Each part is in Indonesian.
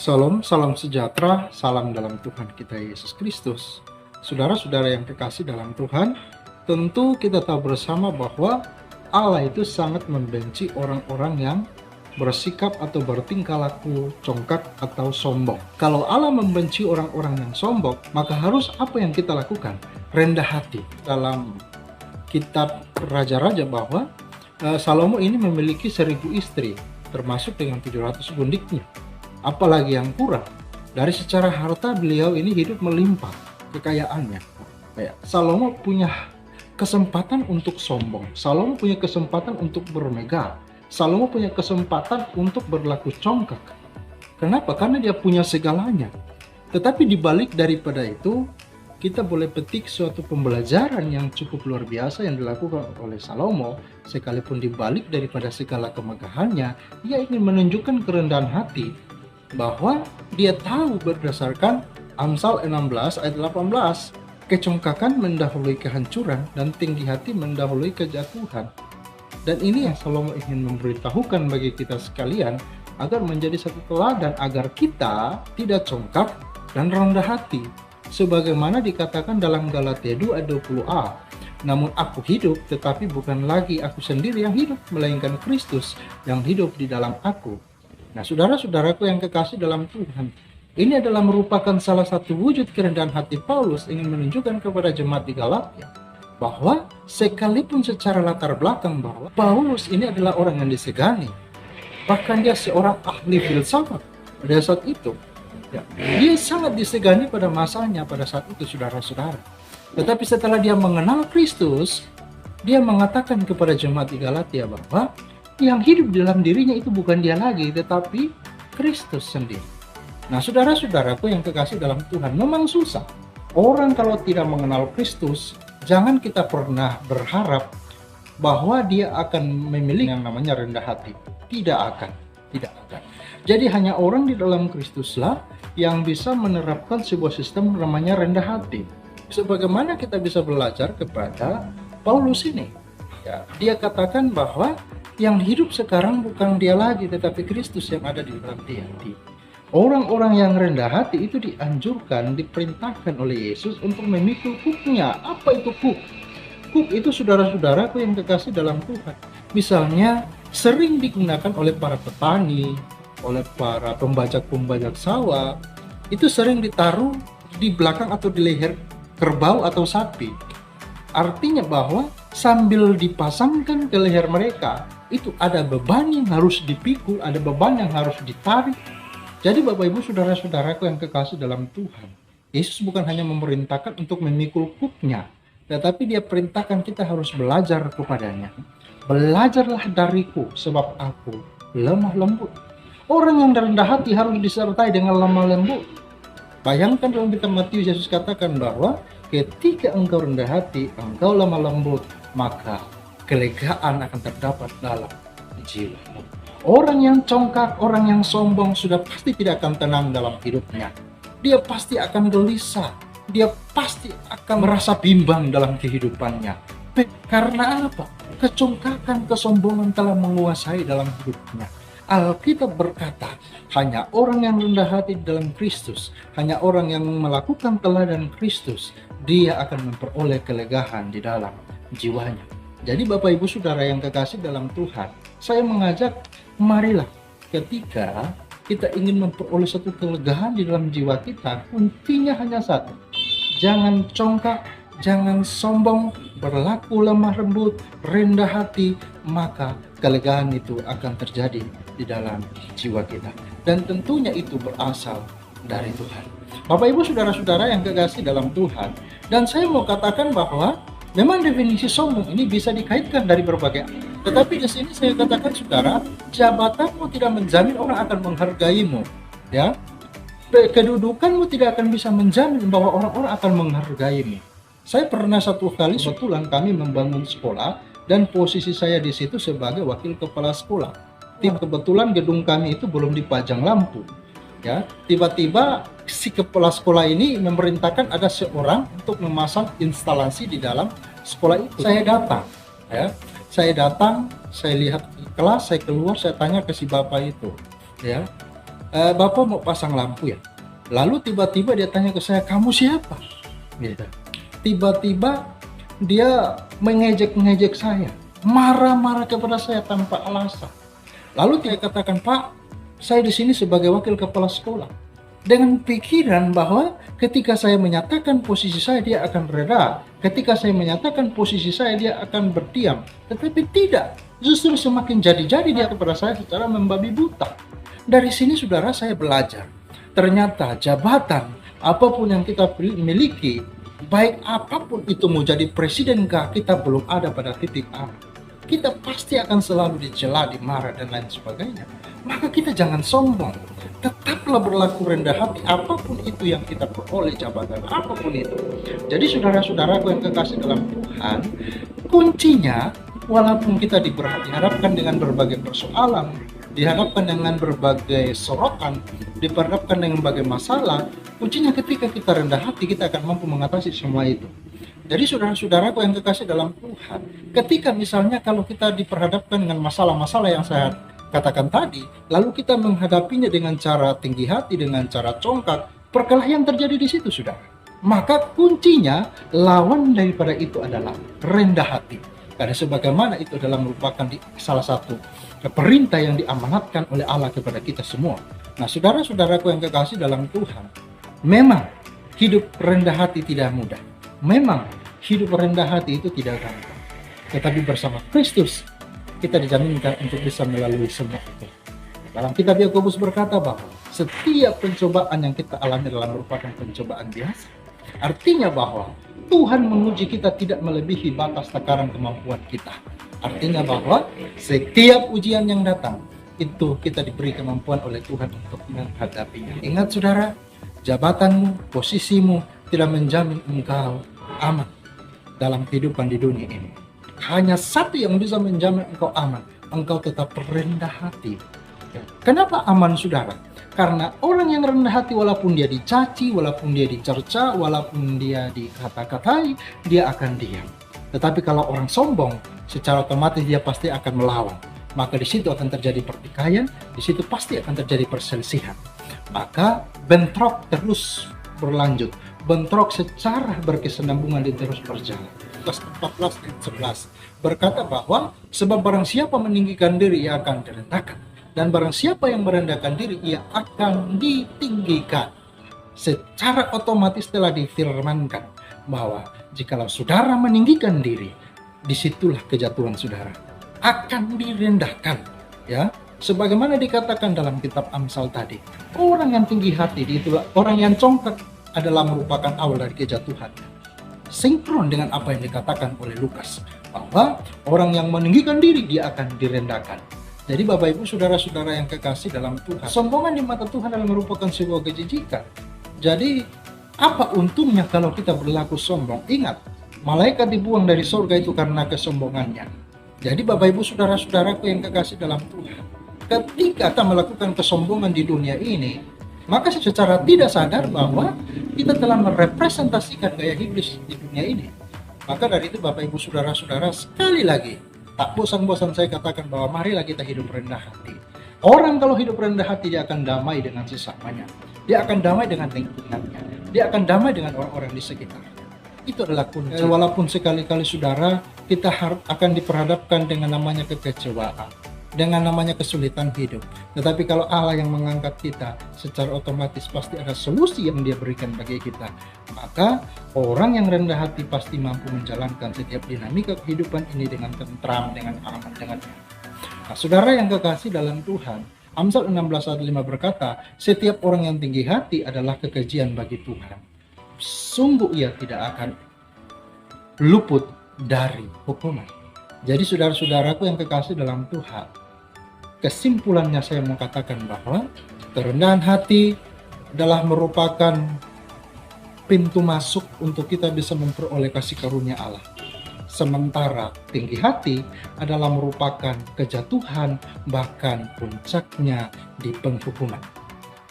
Salam, salam sejahtera, salam dalam Tuhan kita Yesus Kristus. Saudara-saudara yang kekasih dalam Tuhan, tentu kita tahu bersama bahwa Allah itu sangat membenci orang-orang yang bersikap atau bertingkah laku congkak atau sombong. Kalau Allah membenci orang-orang yang sombong, maka harus apa yang kita lakukan? Rendah hati. Dalam kitab Raja-Raja bahwa Salomo ini memiliki 1000 istri, termasuk dengan 700 gundiknya. Apalagi yang kurang, dari secara harta beliau ini hidup melimpah kekayaannya. Salomo punya kesempatan untuk sombong, Salomo punya kesempatan untuk bermegah, Salomo punya kesempatan untuk berlaku congkak. Kenapa? Karena dia punya segalanya. Tetapi dibalik daripada itu, kita boleh petik suatu pembelajaran yang cukup luar biasa yang dilakukan oleh Salomo. Sekalipun dibalik daripada segala kemegahannya, ia ingin menunjukkan kerendahan hati, bahwa dia tahu berdasarkan Amsal 16 ayat 18, kecongkakan mendahului kehancuran dan tinggi hati mendahului kejatuhan. Dan ini yang Salomo ingin memberitahukan bagi kita sekalian, agar menjadi satu teladan agar kita tidak congkak dan rendah hati, sebagaimana dikatakan dalam Galatia 2 ayat 20a. Namun aku hidup, tetapi bukan lagi aku sendiri yang hidup, melainkan Kristus yang hidup di dalam aku. Nah, saudara-saudaraku yang kekasih dalam Tuhan, ini adalah merupakan salah satu wujud kerendahan hati Paulus ingin menunjukkan kepada jemaat di Galatia, bahwa sekalipun secara latar belakang bahwa Paulus ini adalah orang yang disegani, bahkan dia seorang ahli filsafat pada saat itu, dia sangat disegani pada masanya pada saat itu, saudara-saudara. Tetapi setelah dia mengenal Kristus, dia mengatakan kepada jemaat di Galatia bahwa yang hidup dalam dirinya itu bukan dia lagi, tetapi Kristus sendiri. Nah, saudara-saudaraku yang kekasih dalam Tuhan, memang susah. Orang kalau tidak mengenal Kristus, jangan kita pernah berharap bahwa dia akan memiliki yang namanya rendah hati. Tidak akan. Jadi hanya orang di dalam Kristuslah yang bisa menerapkan sebuah sistem namanya rendah hati. Sebagaimana kita bisa belajar kepada Paulus ini. Dia katakan bahwa yang hidup sekarang bukan dia lagi, tetapi Kristus yang ada di dalam dia. Orang-orang yang rendah hati itu dianjurkan, diperintahkan oleh Yesus untuk memikul kuknya. Apa itu kuk? Kuk itu, saudara-saudaraku yang kekasih dalam Tuhan, misalnya sering digunakan oleh para petani, oleh para pembajak-pembajak sawah, itu sering ditaruh di belakang atau di leher kerbau atau sapi. Artinya bahwa sambil dipasangkan ke leher mereka, itu ada beban yang harus dipikul, ada beban yang harus ditarik. Jadi Bapak Ibu saudara-saudaraku yang kekasih dalam Tuhan, Yesus bukan hanya memerintahkan untuk memikul kuknya, tetapi dia perintahkan kita harus belajar kepadanya. Belajarlah dariku, sebab aku lemah lembut. Orang yang rendah hati harus disertai dengan lemah lembut. Bayangkan dalam kitab Matius, Yesus katakan bahwa ketika engkau rendah hati, engkau lemah lembut, maka kelegaan akan terdapat dalam jiwamu. Orang yang congkak, orang yang sombong sudah pasti tidak akan tenang dalam hidupnya. Dia pasti akan gelisah. Dia pasti akan merasa bimbang dalam kehidupannya. Karena apa? Kecongkakan, kesombongan telah menguasai dalam hidupnya. Alkitab berkata, hanya orang yang rendah hati dalam Kristus, hanya orang yang melakukan teladan Kristus, dia akan memperoleh kelegaan di dalam jiwanya. Jadi Bapak Ibu Saudara yang kekasih dalam Tuhan, saya mengajak, marilah ketika kita ingin memperoleh satu kelegaan di dalam jiwa kita, kuncinya hanya satu. Jangan congkak, jangan sombong, berlaku lemah lembut, rendah hati, maka kelegaan itu akan terjadi di dalam jiwa kita. Dan tentunya itu berasal dari Tuhan. Bapak Ibu Saudara-saudara yang kekasih dalam Tuhan, dan saya mau katakan bahwa memang definisi sombong ini bisa dikaitkan dari berbagai. Tetapi di sini saya katakan, saudara, jabatanmu tidak menjamin orang akan menghargaimu, ya. Kedudukanmu tidak akan bisa menjamin bahwa orang-orang akan menghargaimu. Saya pernah satu kali kebetulan kami membangun sekolah dan posisi saya di situ sebagai wakil kepala sekolah. Kebetulan gedung kami itu belum dipajang lampu. Ya, tiba-tiba si kepala sekolah ini memerintahkan ada seorang untuk memasang instalasi di dalam sekolah itu. Saya datang, saya lihat kelas, saya keluar, saya tanya ke si bapak itu, ya, Bapak mau pasang lampu ya?" Lalu tiba-tiba dia tanya ke saya, "Kamu siapa?" Gitu. Tiba-tiba dia mengejek-ngejek saya, marah-marah kepada saya tanpa alasan. Lalu dia katakan, "Pak, saya di sini sebagai wakil kepala sekolah." Dengan pikiran bahwa ketika saya menyatakan posisi saya, dia akan reda. Ketika saya menyatakan posisi saya, dia akan berdiam. Tetapi tidak, justru semakin jadi-jadi dia kepada saya secara membabi buta. Dari sini saudara saya belajar. Ternyata jabatan apapun yang kita miliki, baik apapun itu mau jadi presiden kah, kita belum ada pada titik aman. Kita pasti akan selalu dicela, dimarah, dan lain sebagainya. Maka kita jangan sombong. Tetaplah berlaku rendah hati apapun itu yang kita peroleh, jabatan apapun itu. Jadi saudara-saudaraku yang kekasih dalam Tuhan, kuncinya walaupun kita dihadapkan dengan berbagai persoalan, dihadapkan dengan berbagai sorotan, dihadapkan dengan berbagai masalah, kuncinya ketika kita rendah hati, kita akan mampu mengatasi semua itu. Jadi saudara-saudaraku yang kekasih dalam Tuhan, ketika misalnya kalau kita diperhadapkan dengan masalah-masalah yang saya katakan tadi, lalu kita menghadapinya dengan cara tinggi hati, dengan cara congkak, perkelahian terjadi di situ, saudara. Maka kuncinya lawan daripada itu adalah rendah hati. Karena sebagaimana itu adalah merupakan salah satu perintah yang diamanatkan oleh Allah kepada kita semua. Nah, saudara-saudaraku yang kekasih dalam Tuhan, memang hidup rendah hati tidak mudah. Memang hidup rendah hati itu tidak gampang. Tetapi bersama Kristus kita dijaminkan untuk bisa melalui semua itu. Dalam kitab Yakobus berkata bahwa setiap pencobaan yang kita alami adalah merupakan pencobaan biasa. Artinya bahwa Tuhan menguji kita tidak melebihi batas takaran kemampuan kita. Artinya bahwa setiap ujian yang datang itu kita diberi kemampuan oleh Tuhan untuk menghadapinya. Ingat saudara, jabatanmu, posisimu tidak menjamin engkau aman dalam kehidupan di dunia ini. Hanya satu yang bisa menjamin engkau aman, engkau tetap rendah hati. Kenapa aman, saudara? Karena orang yang rendah hati, walaupun dia dicaci, walaupun dia dicerca, walaupun dia dikata-katai, dia akan diam. Tetapi kalau orang sombong, secara otomatis dia pasti akan melawan. Maka di situ akan terjadi pertikaian, di situ pasti akan terjadi perselisihan. Maka bentrok terus berlanjut. Bentrok secara berkesinambungan dan terus berjalan. 14 dan 11 berkata bahwa sebab barang siapa meninggikan diri, ia akan direndahkan. Dan barang siapa yang merendahkan diri, ia akan ditinggikan. Secara otomatis telah difirmankan bahwa jikalau saudara meninggikan diri, disitulah kejatuhan saudara. Akan direndahkan. Ya, sebagaimana dikatakan dalam kitab Amsal tadi, orang yang tinggi hati, itulah orang yang congkak adalah merupakan awal dari kejatuhan. Sinkron dengan apa yang dikatakan oleh Lukas, bahwa orang yang meninggikan diri dia akan direndahkan. Jadi Bapak Ibu saudara-saudara yang kekasih dalam Tuhan, kesombongan di mata Tuhan adalah merupakan sebuah kejijikan. Jadi apa untungnya kalau kita berlaku sombong? Ingat, malaikat dibuang dari surga itu karena kesombongannya. Jadi Bapak Ibu saudara-saudaraku yang kekasih dalam Tuhan, ketika kita melakukan kesombongan di dunia ini, maka secara tidak sadar bahwa kita telah merepresentasikan gaya iblis di dunia ini. Maka dari itu Bapak Ibu saudara-saudara, sekali lagi tak bosan-bosan saya katakan bahwa marilah kita hidup rendah hati. Orang kalau hidup rendah hati, dia akan damai dengan sesamanya. Dia akan damai dengan lingkungannya. Dia akan damai dengan orang-orang di sekitarnya. Itu adalah kunci. Walaupun sekali-kali saudara kita akan diperhadapkan dengan namanya kekecewaan, dengan namanya kesulitan hidup. Tetapi kalau Allah yang mengangkat kita, secara otomatis pasti ada solusi yang dia berikan bagi kita. Maka orang yang rendah hati pasti mampu menjalankan setiap dinamika kehidupan ini dengan tentram, dengan aman, dengan nyaman. Nah, saudara yang kekasih dalam Tuhan, Amsal 16 ayat 5 berkata, setiap orang yang tinggi hati adalah kekejian bagi Tuhan. Sungguh ia tidak akan luput dari hukuman. Jadi saudara-saudaraku yang kekasih dalam Tuhan, kesimpulannya saya mau katakan bahwa kerendahan hati adalah merupakan pintu masuk untuk kita bisa memperoleh kasih karunia Allah. Sementara tinggi hati adalah merupakan kejatuhan, bahkan puncaknya di penghukuman.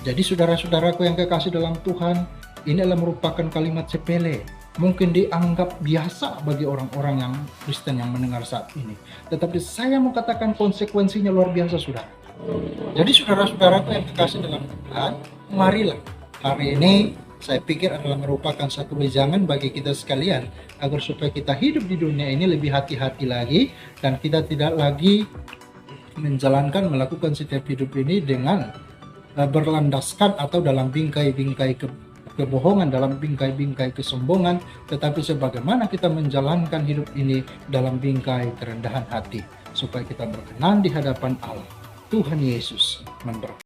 Jadi saudara-saudaraku yang kekasih dalam Tuhan, ini adalah merupakan kalimat sepele, mungkin dianggap biasa bagi orang-orang yang Kristen yang mendengar saat ini. Tetapi saya mau katakan konsekuensinya luar biasa, saudara. Jadi saudara-saudaraku yang kekasih dalam Tuhan, marilah hari ini saya pikir adalah merupakan satu wejangan bagi kita sekalian agar supaya kita hidup di dunia ini lebih hati-hati lagi dan kita tidak lagi melakukan setiap hidup ini dengan berlandaskan atau dalam bingkai-bingkai kebohongan, dalam bingkai-bingkai kesombongan, tetapi sebagaimana kita menjalankan hidup ini dalam bingkai kerendahan hati supaya kita berkenan di hadapan Allah. Tuhan Yesus memberkati.